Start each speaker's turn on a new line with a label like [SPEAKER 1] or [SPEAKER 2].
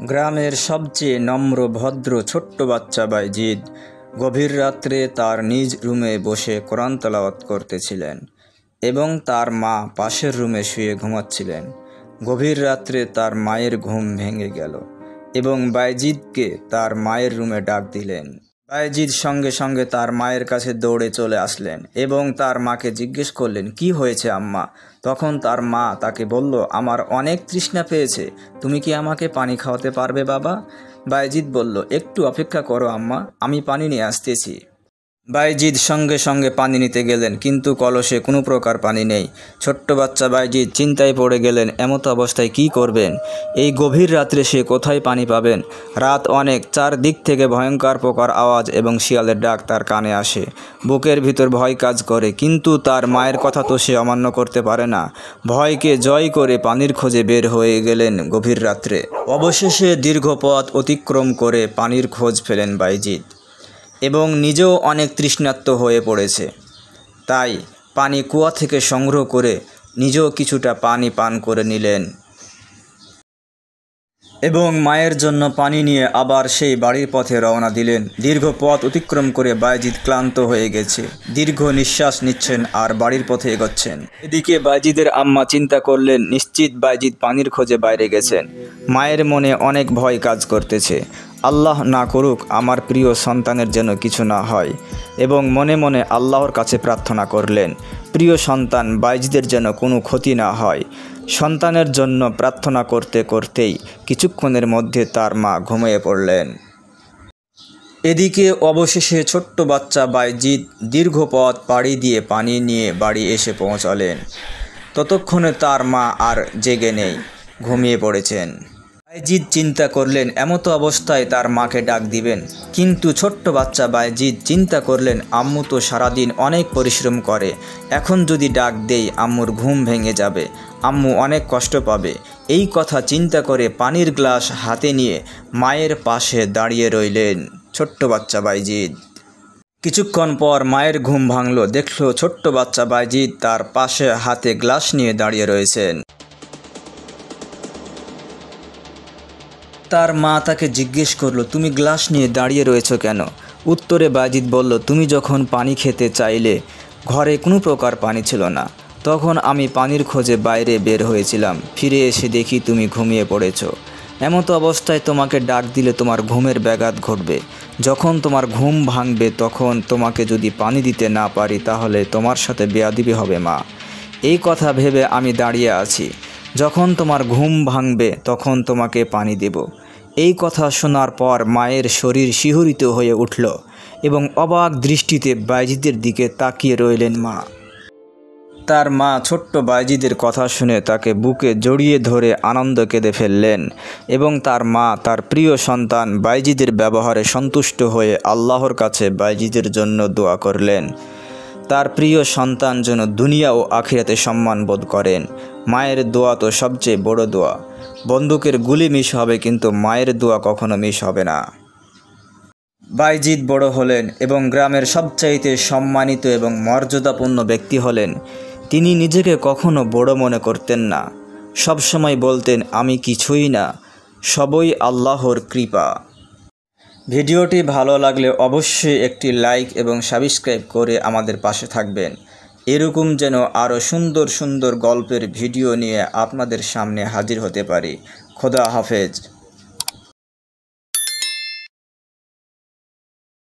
[SPEAKER 1] গ্রামের সবচেয়ে নম্র ভদ্র ছোট্ট বাচ্চা বাইজিদ গভীর রাত্রে তার নিজ রুমে বসে কোরআন তেলাওয়াত করতেছিলেন এবং তার মা পাশের রুমে শুয়ে ঘুমাচ্ছিলেন। গভীর রাত্রে তার মায়ের ঘুম ভেঙে গেল এবং বাইজিদকে তার মায়ের রুমে ডাক দিলেন। বাইজিদ সঙ্গে সঙ্গে তার মায়ের কাছে দৌড়ে চলে আসলেন এবং তার মাকে জিজ্ঞেস করলেন, কি হয়েছে আম্মা? তখন তার মা তাকে বলল, আমার অনেক তৃষ্ণা পেয়েছে, তুমি কি আমাকে পানি খাওয়াতে পারবে বাবা? বাইজিদ বলল, একটু অপেক্ষা করো আম্মা, আমি পানি নিয়ে আসতেছি। বাইজিদ সঙ্গে সঙ্গে পানি নিতে গেলেন, কিন্তু কলসে কোনো প্রকার পানি নেই। ছোট্ট বাচ্চা বাইজিদ চিন্তায় পড়ে গেলেন, এমতো অবস্থায় কি করবেন? এই গভীর রাত্রে সে কোথায় পানি পাবেন? রাত অনেক, চারদিক থেকে ভয়ঙ্কর পোকার আওয়াজ এবং শিয়ালের ডাক তার কানে আসে। বুকের ভিতর ভয় কাজ করে, কিন্তু তার মায়ের কথা তো সে অমান্য করতে পারে না। ভয়কে জয় করে পানির খোঁজে বের হয়ে গেলেন গভীর রাত্রে। অবশেষে দীর্ঘ পথ অতিক্রম করে পানির খোঁজ পেলেন বাইজিদ এবং নিজেও অনেক তৃষ্ণার্ত হয়ে পড়েছে। তাই পানি কুয়া থেকে সংগ্রহ করে নিজেও কিছুটা পানি পান করে নিলেন এবং মায়ের জন্য পানি নিয়ে আবার সেই বাড়ির পথে রওনা দিলেন। দীর্ঘ পথ অতিক্রম করে বাইজিদ ক্লান্ত হয়ে গেছে, দীর্ঘ নিঃশ্বাস নিচ্ছেন আর বাড়ির পথে এগোচ্ছেন। এদিকে বাইজিদের আম্মা চিন্তা করলেন, নিশ্চিত বাইজিদ পানির খোঁজে বাইরে গেছেন। মায়ের মনে অনেক ভয় কাজ করতেছে, আল্লাহ না করুক আমার প্রিয় সন্তানের যেন কিছু না হয়, এবং মনে মনে আল্লাহর কাছে প্রার্থনা করলেন প্রিয় সন্তান বাইজিদের যেন কোনো ক্ষতি না হয়। সন্তানের জন্য প্রার্থনা করতে করতেই কিছুক্ষণের মধ্যে তার মা ঘুমিয়ে পড়লেন। এদিকে অবশেষে ছোট্ট বাচ্চা বাইজিদ দীর্ঘ পথ পাড়ি দিয়ে পানি নিয়ে বাড়ি এসে পৌঁছালেন। ততক্ষণে তার মা আর জেগে নেই, ঘুমিয়ে পড়েছেন। বাইজিদ চিন্তা করলেন এমতো অবস্থায় তার মাকে ডাক দিবেন, কিন্তু ছোট্ট বাচ্চা বাইজিদ চিন্তা করলেন আম্মু তো সারাদিন অনেক পরিশ্রম করে, এখন যদি ডাক দেই আম্মুর ঘুম ভেঙে যাবে, আম্মু অনেক কষ্ট পাবে। এই কথা চিন্তা করে পানির গ্লাস হাতে নিয়ে মায়ের পাশে দাঁড়িয়ে রইলেন ছোট্ট বাচ্চা বাইজিদ। কিছুক্ষণ পর মায়ের ঘুম ভাঙল, দেখল ছোট্ট বাচ্চা বাইজিদ তার পাশে হাতে গ্লাস নিয়ে দাঁড়িয়ে রয়েছেন। তার মা তাকে জিজ্ঞেস করলো, তুমি গ্লাস নিয়ে দাঁড়িয়ে রয়েছো কেন? উত্তরে বাইজিদ বলল, তুমি যখন পানি খেতে চাইলে ঘরে কোনো প্রকার পানি ছিল না, তখন আমি পানির খোঁজে বাইরে বের হয়েছিলাম, ফিরে এসে দেখি তুমি ঘুমিয়ে পড়েছো। এমতো অবস্থায় তোমাকে ডাক দিলে তোমার ঘুমের ব্যাঘাত ঘটবে। যখন তোমার ঘুম ভাঙবে তখন তোমাকে যদি পানি দিতে না পারি তাহলে তোমার সাথে বেয়াদবি হবে মা। এই কথা ভেবে আমি দাঁড়িয়ে আছি, যখন তোমার ঘুম ভাঙবে তখন তোমাকে পানি দেব। এই কথা শোনার পর মায়ের শরীর শিহরিত হয়ে উঠল এবং অবাক দৃষ্টিতে বাইজিদের দিকে তাকিয়ে রইলেন মা। তার মা ছোট্ট বাইজিদের কথা শুনে তাকে বুকে জড়িয়ে ধরে আনন্দ কেঁদে ফেললেন এবং তার মা তার প্রিয় সন্তান বাইজিদের ব্যবহারে সন্তুষ্ট হয়ে আল্লাহর কাছে বাইজিদের জন্য দোয়া করলেন, তার প্রিয় সন্তান যেন দুনিয়া ও আখিরাতে সম্মান বোধ করেন। মায়ের দোয়া তো সবচেয়ে বড় দোয়া। বন্দুকের গুলি মিস হবে, কিন্তু মায়ের দোয়া কখনো মিস হবে না। বাইজিদ বড় হলেন এবং গ্রামের সবচাইতে সম্মানিত এবং মর্যাদাপূর্ণ ব্যক্তি হলেন। তিনি নিজেকে কখনো বড় মনে করতেন না, সবসময় বলতেন আমি কিছুই না, সবই আল্লাহর কৃপা। ভিডিওটি ভালো লাগলে অবশ্যই একটি লাইক এবং সাবস্ক্রাইব করে আমাদের পাশে থাকবেন। এরকম যেন আরও সুন্দর সুন্দর গল্পের ভিডিও নিয়ে আপনাদের সামনে হাজির হতে পারি। খোদা হাফেজ।